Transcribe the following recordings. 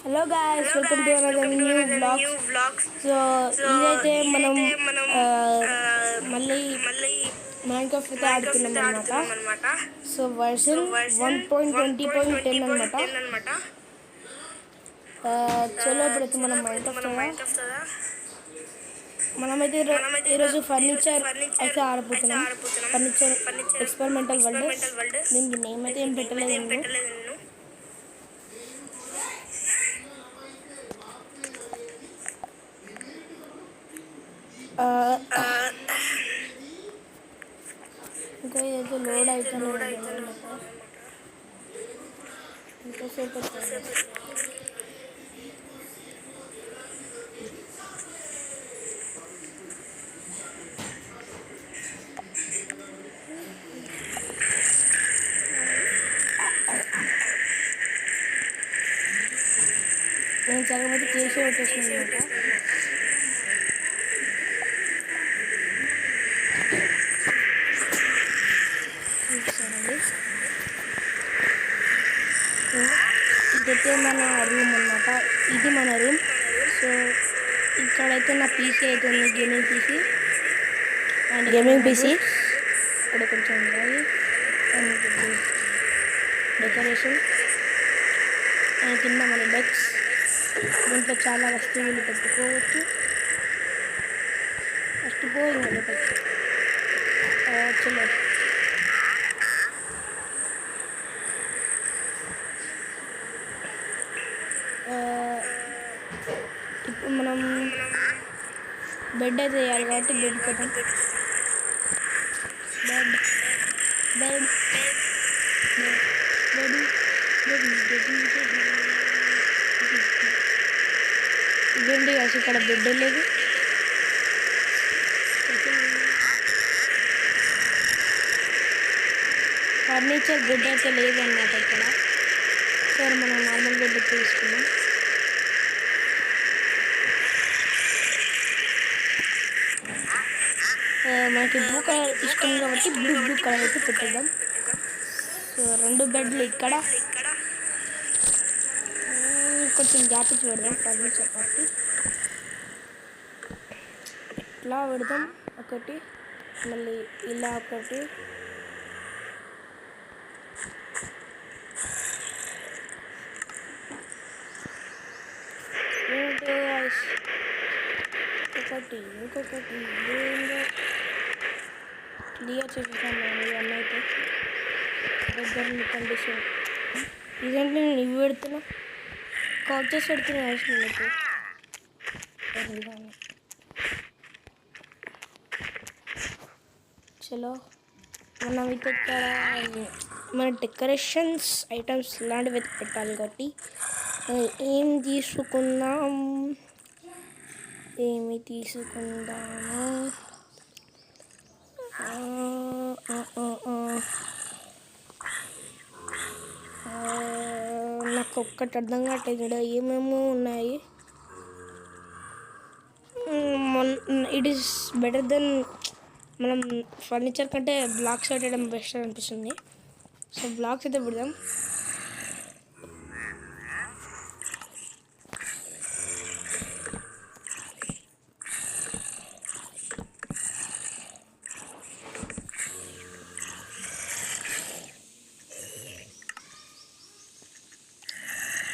Hello guys, welcome to another new vlogs. So ఇదైతే మనం మళ్ళీ మైన్క్రాఫ్ట్ అయితే ఆడుతున్నాం అనమాట. సో వర్షన్ 1.20.10 అనమాట. చలో ఇప్పుడైతే మనం మైన్క్రాఫ్ట్ కదా మనమైతే ఈరోజు ఫర్నిచర్ అయితే ఆడబోతున్నాం. Furniture experimental world. దీనికి నేమ్ అయితే ఏం పెట్టలేదు నేను. ఇంకా ఏదో లోడ్ అవుతుంది ఇంతసేపు నేను చక్కగా చేసి పెట్టేసాను అనమాట. ఇదైతే మన రూమ్ అనమాట. ఇది మన రూమ్. సో ఇక్కడైతే నా పీసీ అయితే ఉంది, గేమింగ్ పీసీ ఇక్కడ కొంచెం ఉన్నాయి. డెకరేషన్ అండ్ కింద మన డెక్స్. దీంట్లో చాలా వస్తువులు పెట్టుకోవచ్చు. ఫస్ట్ పోయింది చలో. ఇప్పుడు మనం బెడ్ అయితే వేయాలి కాబట్టి బెడ్ కదా. బెడ్ ఇదేంటి అసలు ఇక్కడ బెడ్ లేదు. ఫర్నిచర్ బెడ్ అయితే లేదన్నమాట ఇక్కడ. సరే మనం నార్మల్ బెడ్ తీసుకున్నాం. మనకి బ్లూ కలర్ ఇష్టం కాబట్టి బ్లూ కలర్ అయితే పెట్టేద్దాం. సో 2 బెడ్లు ఇక్కడ కొంచెం గ్యాప్ ఇచ్చి పెడదాం ఫర్నిచర్ కాబట్టి. ఇట్లా పెడదాం ఒకటి, మళ్ళీ ఇలా ఒకటి. ఇంకొకటి క్లియర్ చేసేసాను ఇవన్నీ అయితే. దగ్గర కండిషన్ ఇదంటే నేను ఇవి పెడుతున్నా, కౌచెస్ పెడుతున్నా అవసరం లేదు. చలో మనం అయితే ఇక్కడ మన డెకరేషన్స్ ఐటమ్స్ ఇలాంటివి అయితే పెట్టాలి కాబట్టి ఏం తీసుకుందాం, ఏమి తీసుకుందాము. నాకు ఒక్కటి అర్థం కావట్లేదు ఇక్కడ ఏమేమో ఉన్నాయి. ఇట్ ఈస్ బెటర్ దెన్ మనం ఫర్నిచర్ కంటే బ్లాక్స్ పెట్టడం బెస్ట్ అనిపిస్తుంది. సో బ్లాక్స్ అయితే పెడదాం.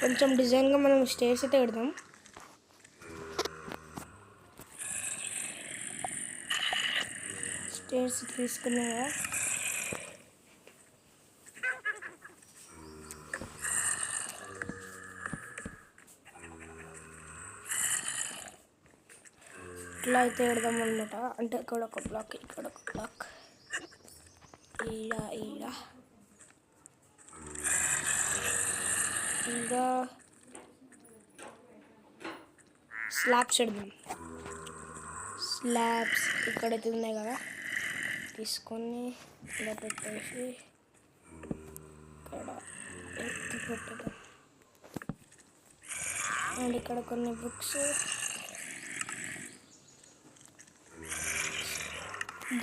కొంచెం డిజైన్గా మనం స్టేర్స్ అయితే పెడదాం. స్టేర్స్ తీసుకున్నాగా ఇట్లా అయితే పెడదాం అన్నమాట. అంటే ఇక్కడ ఒక బ్లాక్, ఇక్కడ ఒక బ్లాక్, ఈడ ఇంకా స్లాబ్స్ పెడదాం. స్లాబ్స్ ఇక్కడైతే ఉన్నాయి కదా, తీసుకొని ఇలా పెట్టేసి ఇక్కడ ఎత్తి పెట్టడం. అండ్ ఇక్కడ కొన్ని బుక్స్,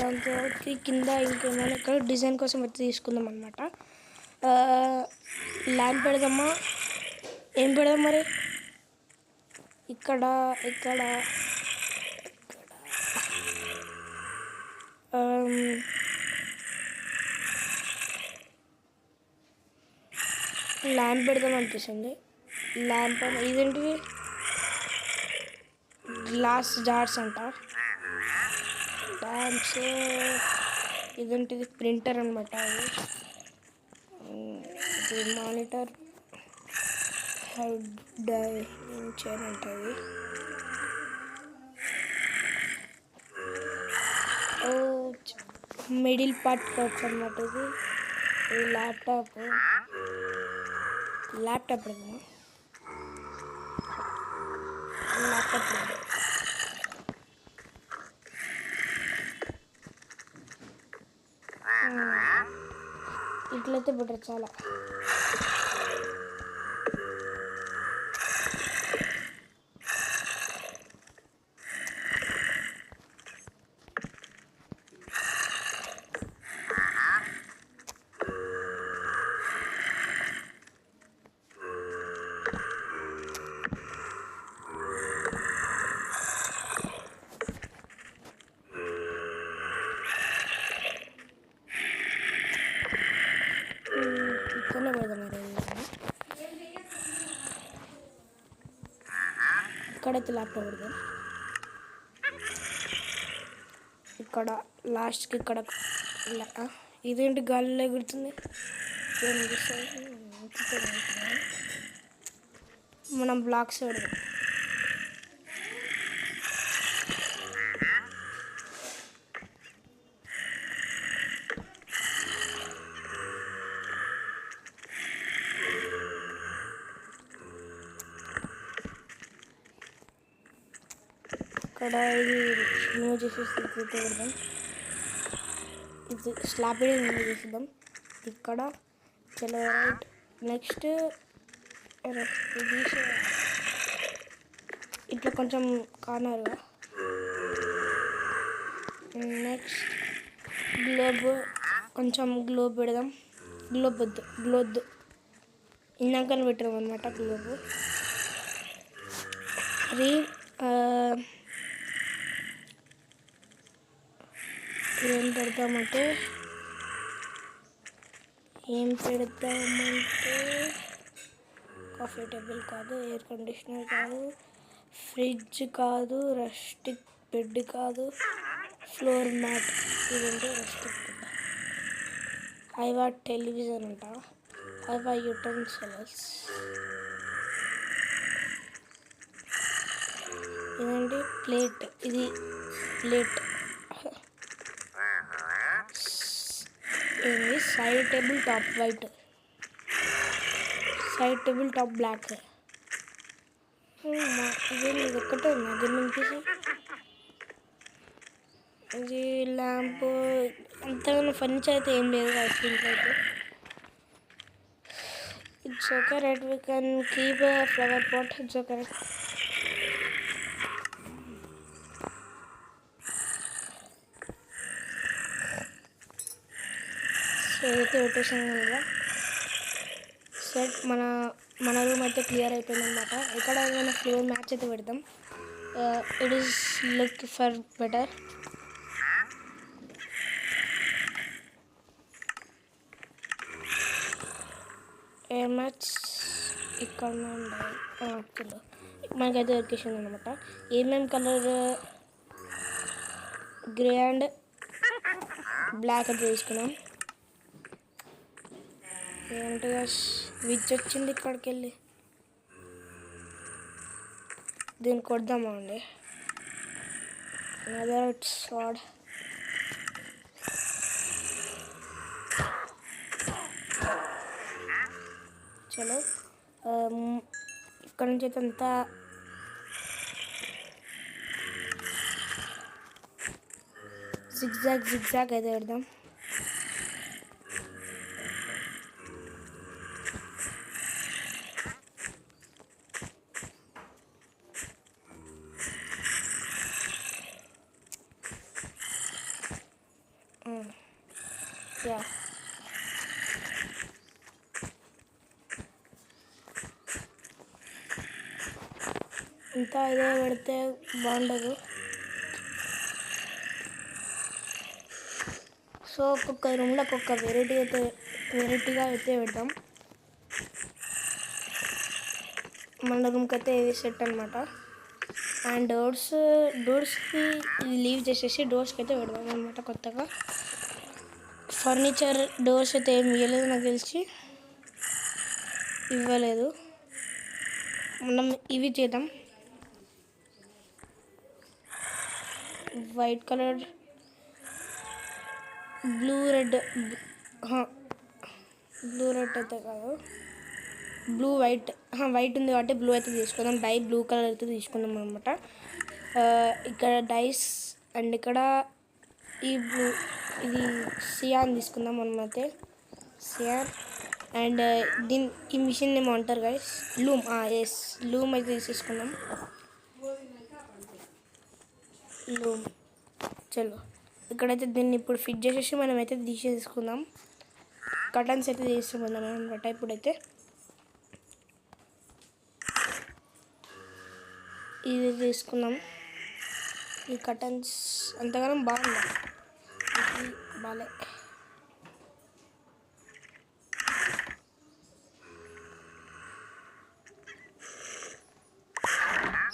దాంతో కింద ఇంకేమైనా ఇక్కడ డిజైన్ కోసం అయితే తీసుకుందాం అన్నమాట. ల్యాంప్ పెడదామా, ఏం పెడదాం మరి? ఇక్కడ ఇక్కడ ల్యాంప్ పెడదాం అనిపిస్తుంది. ల్యాంప్ ఇదేంటిది? గ్లాస్ జార్స్ అంట. ల్యాంప్స్ ఇదేంటిది? ప్రింటర్ అనమాట. ఇది మానిటర్ హెడ్ చైర్ ఉంటుంది. మిడిల్ పార్ట్ కట్స్ అనమాట. ఇది ల్యాప్టాప్ పెడదాం. ల్యాప్టాప్ పెడదాం. ఇట్లయితే బెటర్ చాలా. ఇక్కడనే పెడదాం. ఇక్కడైతే ల్యాప్టాప్ పెడదాం. ఇక్కడ లాస్ట్కి ఇక్కడ ఇదేంటి గాలిలో ఎగురుతుంది? మనం బ్లాక్స్ పెడదాం. ఇక్కడ ఇది రిమూవ్ చేసేసి పెడదాం. ఇది స్లాబ్ రిమూవ్ చేసేద్దాం. ఇక్కడ చలో రైట్. నెక్స్ట్ ఇది ఇట్లా కొంచెం కార్నర్గా. నెక్స్ట్ గ్లోబ్, కొంచెం గ్లోబ్ పెడదాం. గ్లోబ్ ఇందాకనే పెట్టాం అనమాట గ్లోబ్. అది ఏం పెడతామంటే కాఫీ టేబుల్ కాదు, ఎయిర్ కండిషనర్ కాదు, ఫ్రిడ్జ్ కాదు, రస్టిక్ బెడ్ కాదు, ఫ్లోర్ మ్యాట్. ఇదంటే రస్టిక్ బెడ్. ఐవా టెలివిజన్ అంట. Aiwa utensils. ఇదండి ప్లేట్. ఇది ప్లేట్. ఏంది? Side table top white, side table top black. ఇది ఒక్కటే ఉంది దీని నుంచి. ఇది ల్యాంప్. అంతగానో ఫర్నిచర్ అయితే ఏం లేదు దీంట్లో అయితే. It's okay right. We can keep flower pot. It's okay right. ఏదైతే పెట్టేసాను కదా సెట్. మన రూమ్ అయితే క్లియర్ అయిపోయింది అనమాట. ఇక్కడ ఏమైనా ఫ్లోర్ మ్యాచ్ అయితే పెడతాం. It is look for better. Air match ఇక్కడ మనకైతే దొరికేసింది అనమాట. ఏమేమి కలర్? గ్రే అండ్ బ్లాక్ అయితే తీసుకున్నాం. ఏంటిగా స్విచ్ వచ్చింది ఇక్కడికి వెళ్ళి. దీన్ని కొడదామా అండి? అదర్ స్వాడ్. చలో ఇక్కడ నుంచి అయితే అంతా జిగ్జాగ్ అయితే పెడదాం. Yeah. ఇంత ఇదే పెడితే బాగుండదు. సో ఒక్కొక్క రూమ్లో ఒక్కొక్క వెరైటీగా అయితే పెడతాం. మన రూమ్కి అయితే ఇది సెట్ అనమాట. అండ్ డోర్స్కి ఇది లీవ్ చేసేసి డోర్స్కి అయితే పెడదాం అనమాట. కొత్తగా ఫర్నిచర్ డోర్స్ అయితే ఏమి ఇవ్వలేదు, నాకు తెలిసి ఇవ్వలేదు. మనం ఇవి చేద్దాం. వైట్ కలర్, బ్లూ రెడ్ అయితే కాదు, బ్లూ వైట్ ఉంది కాబట్టి బ్లూ అయితే తీసుకుందాం. డై బ్లూ కలర్ అయితే తీసుకుందాం అనమాట. ఇక్కడ డైస్ అండ్ ఇక్కడ ఇది సియాన్ తీసుకుందాం మనమైతే. సియాన్ అండ్ ఈ మిషన్ ఏమో అంటారు గైస్, లూమ్. ఎస్, లూమ్ అయితే తీసేసుకుందాం. లూమ్ చలో. ఇక్కడైతే దీన్ని ఇప్పుడు ఫిట్ చేసేసి మనమైతే తీసేసుకుందాం. కటన్స్ అయితే తీసుకుందాం అనమాట. ఇప్పుడైతే ఇది తీసుకుందాం. ఈ కటన్స్ అంతగానం బాగుంది, బాలే.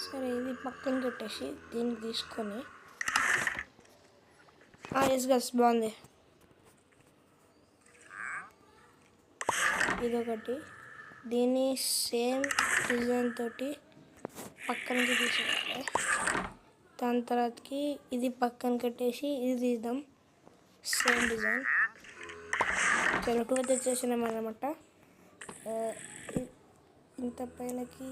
సరే, ఇది పక్కన పెట్టేసి దీన్ని తీసుకొని ఎస్ గస్ బాగుంది. ఇదొకటి, దీన్ని సేమ్ డిజైన్ తోటి పక్కనకి తీసుకోవాలి. దాని తర్వాతకి ఇది పక్కన కట్టేసి ఇది తీద్దాం, సేమ్ డిజైన్. చలో, 2 అయితే చేసినాం అన్నమాట. ఇంత పైనకి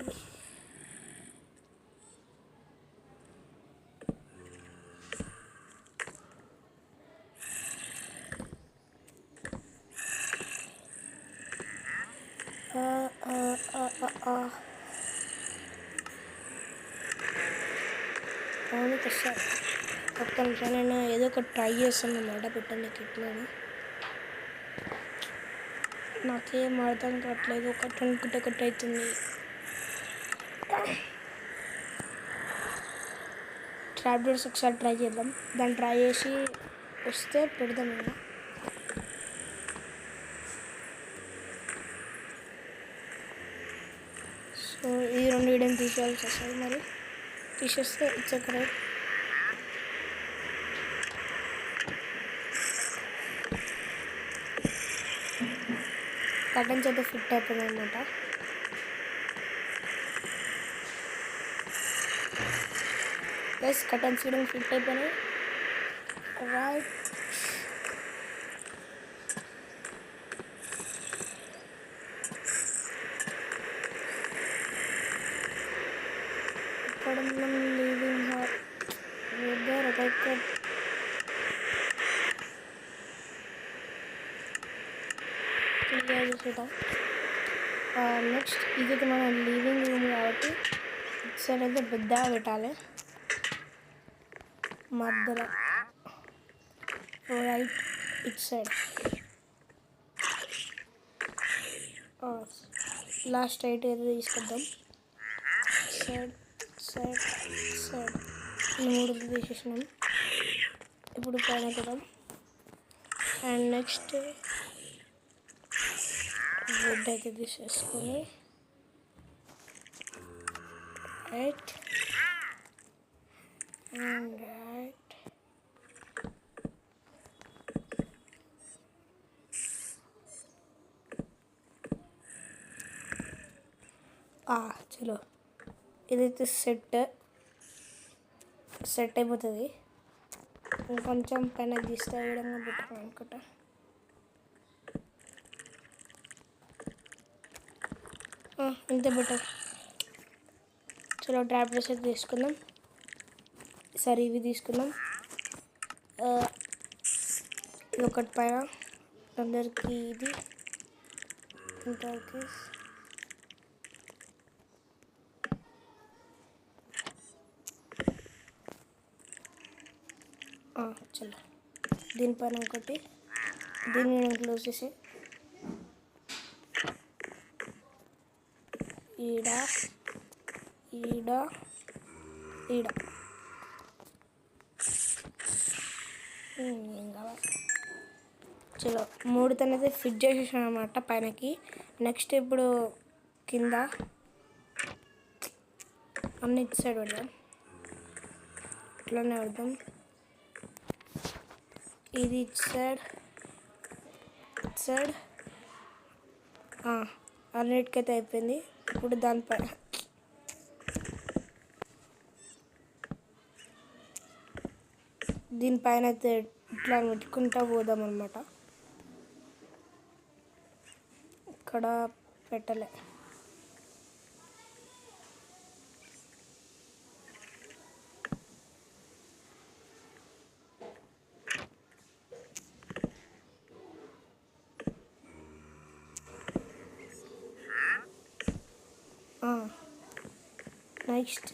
అవును కదా. ఒక్క నిమిషం, నేను ఏదో ఒకటి ట్రై చేస్తాను అన్నమాట పెట్టడానికి. ఎట్లా నాకేం అర్థం కావట్లేదు, ఒకటి అనుకుంటే ఒకటి అవుతుంది. ట్రాప్ డోర్స్ ఒకసారి ట్రై చేద్దాం. దాన్ని ట్రై చేసి వస్తే పెడదాం. ఇంకా సో ఈ 2 వీడియోని తీసేయాల్సి వస్తుంది. మరి తీసేస్తే ఇట్స్ ఓకే. కటన్స్ అయితే ఫిట్ అయిపోయింది అనమాట. ప్లస్ కటన్స్ కూడా ఫిట్ అయిపోయినాయి. రైట్, ఇక్కడ మనం లివింగ్ హాల్ వెదర్ ఒక్కొక్క క్లియర్ చేద్దాం. నెక్స్ట్ ఇది మన లివింగ్ రూమ్ కాబట్టి ఇటు సైడ్ అయితే పెద్దగా పెట్టాలి మధ్యలో. రైట్, ఇటు సైడ్ లాస్ట్ రైట్ అయితే తీసుకొద్దాం. సైడ్ సైడ్ సైడ్ ఈ 3 తీసేసినాం. ఇప్పుడు పైన పెడదాం. అండ్ నెక్స్ట్ బెడ్ అయితే తీసేసుకొని రైట్ అండ్ రైట్. చలో, ఇదైతే సెట్ అయిపోతుంది. ఇంకొంచెం పైన తీస్తే విధంగా పెట్టుకోవాలి అనుకుంటా. ఇంత బెటర్. చలో, ట్రాప్ డోర్స్ అయితే తీసుకుందాం. సరే, ఇవి తీసుకుందాం. ఇది ఒకటి పైన అందరికి, ఇది ఇంతవరకు. చలో, దీనిపైన ఒకటి, దీన్ని నేను క్లోజ్ చేసి ఈడ ఈడ ఏం కావాలి. చలో 3 తనైతే ఫిట్ చేసేసాను అనమాట పైనకి. నెక్స్ట్ ఇప్పుడు కింద అన్ని ఇటు సైడ్ పెడదాం. ఇట్లానే పెడదాం. ఇది ఇటు సైడ్ అన్నిటికైతే అయిపోయింది. ఇప్పుడు దానిపైన దీనిపైన అయితే ఇట్లా పెట్టుకుంటా పోదాం అన్నమాట. ఇక్కడ పెట్టలే. నెక్స్ట్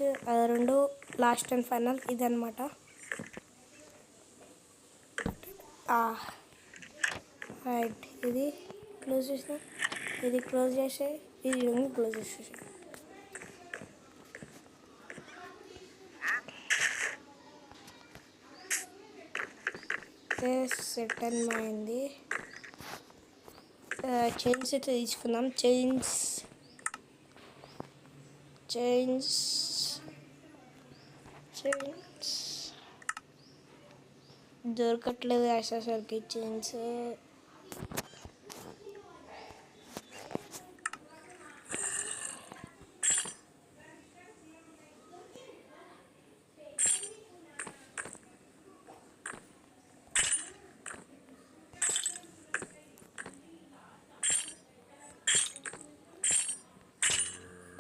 రెండు లాస్ట్ అండ్ ఫైనల్ ఇదన్నమాట. రైట్, ఇది క్లోజ్ చేసిన, ఇది క్లోజ్ చేసే, ఇది క్లోజ్ చేసేసి సెట్ అయింది. చైన్స్ అయితే తీసుకుందాం. చైన్స్ దొరకట్లేదు అసలుకి చైన్స్.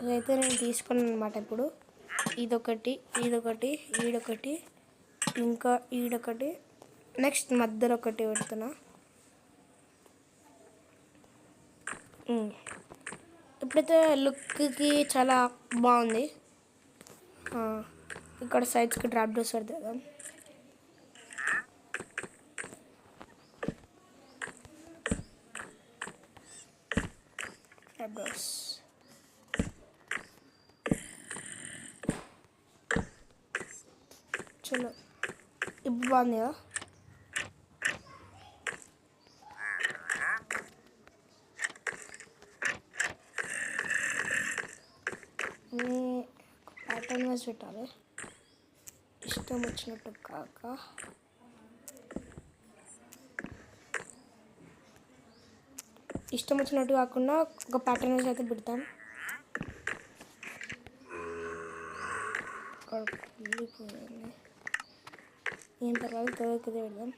ఇదైతే నేను తీసుకున్నాను అనమాట. ఇప్పుడు ఇదొకటి, ఈడొకటి, ఇంకా ఈడొకటి, నెక్స్ట్ మధ్యలో ఒకటి పెడుతున్నా. ఇప్పుడైతే లుక్కి చాలా బాగుంది. ఇక్కడ సైడ్స్కి డ్రాప్ డోర్స్ పెడతాం. డ్రాప్ డోర్స్ చలో, ఇప్పుడు బాగుంది కదా. ప్యాటర్న్ వైజ్ పెట్టాలి, ఇష్టం వచ్చినట్టు కాక. ఇష్టం వచ్చినట్టు కాకుండా ఒక ప్యాటర్న్ వైజ్ అయితే పెడతాం. వెళ్ళిపోయింది, ఏం తర్వాత తొలగితే పెడదాం.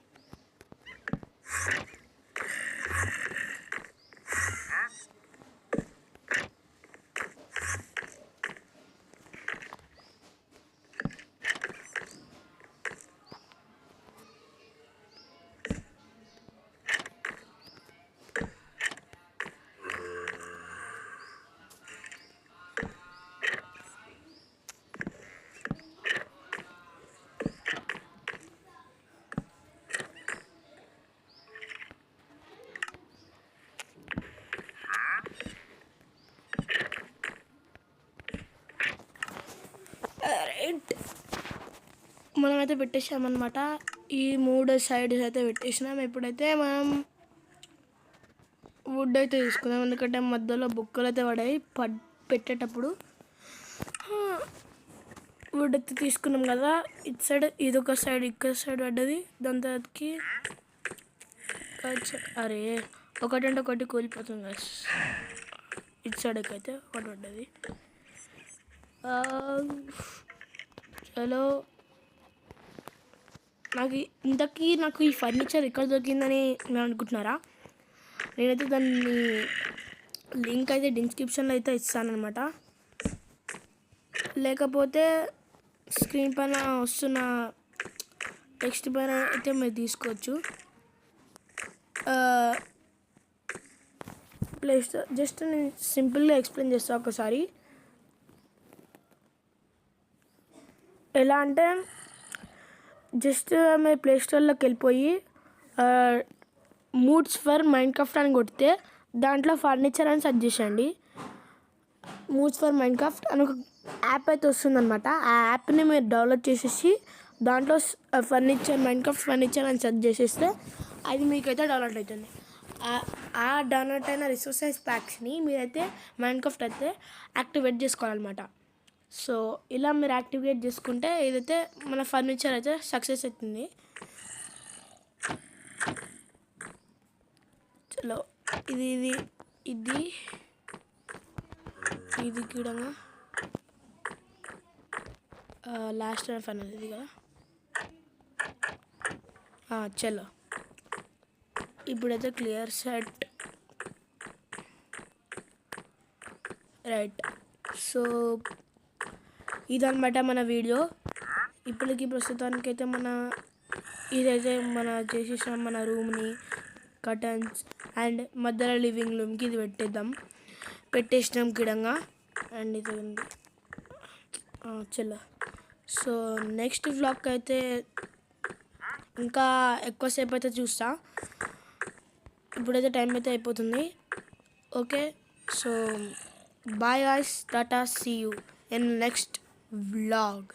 రైట్, మనమైతే పెట్టేసామన్నమాట. ఈ 3 సైడ్స్ అయితే పెట్టేసినాం. ఇప్పుడైతే మనం వుడ్ అయితే తీసుకుందాం, ఎందుకంటే మధ్యలో బుక్కలు అయితే పడాయి పెట్టేటప్పుడు. వుడ్ అయితే తీసుకున్నాం కదా. ఇటు సైడ్ ఇదొక సైడ్, ఇక్కడ సైడ్ పడ్డది. దాని తర్వాతకి అరే ఒకటంటే ఒకటి కూలిపోతుంది. ఇటు సైడ్కి అయితే ఒకటి పడ్డది. చలో, నాకు ఈ ఫర్నిచర్ ఎక్కడ దొరికిందని నేను అనుకుంటున్నారా? నేనైతే దాన్ని లింక్ అయితే డిస్క్రిప్షన్లో అయితే ఇస్తానన్నమాట. లేకపోతే స్క్రీన్ పైన వస్తున్న టెక్స్ట్ పైన అయితే మీరు తీసుకోవచ్చు. ప్లే స్టోర్ జస్ట్ నేను సింపుల్గా ఎక్స్ప్లెయిన్ చేస్తాను ఒకసారి. ఎలా అంటే జస్ట్ మీరు ప్లే స్టోర్లోకి వెళ్ళిపోయి మూడ్స్ ఫర్ మైన్క్రాఫ్ట్ అని కొడితే దాంట్లో ఫర్నిచర్ అని సెర్చ్ చేయండి. మూవ్స్ ఫర్ మైన్క్రాఫ్ట్ అని ఒక యాప్ అయితే వస్తుందన్నమాట. ఆ యాప్ని మీరు డౌన్లోడ్ చేసేసి దాంట్లో ఫర్నిచర్ మైన్క్రాఫ్ట్ ఫర్నిచర్ అని సెర్చ్ చేసేస్తే అది మీకైతే డౌన్లోడ్ అవుతుంది. ఆ డౌన్లోడ్ అయిన రిసోర్సెస్ ప్యాక్స్ని మీరైతే మైన్క్రాఫ్ట్ అయితే యాక్టివేట్ చేసుకోవాలన్నమాట. సో ఇలా మీరు యాక్టివేట్ చేసుకుంటే ఏదైతే మన ఫర్నిచర్ అయితే సక్సెస్ అవుతుంది. చలో ఇది ఇది ఇది ఇది కూడా లాస్ట్ అండ్ ఫైనల్ ఇది కదా. చలో ఇప్పుడైతే క్లియర్ సెట్ రైట్. సో ఇదన్నమాట మన వీడియో. ఇప్పటికి ప్రస్తుతానికైతే ఇదైతే చేసేసిన మన రూమ్ని కర్టన్స్ అండ్ మధ్యలో లివింగ్ రూమ్కి ఇది పెట్టేసినాం కిడంగా. అండ్ ఇది ఉంది చలో. సో నెక్స్ట్ వ్లాగ్ అయితే ఇంకా ఎక్కువసేపు అయితే చూస్తా. ఇప్పుడైతే టైం అయితే అయిపోతుంది. Okay, so bye guys, tata, see you in next vlog.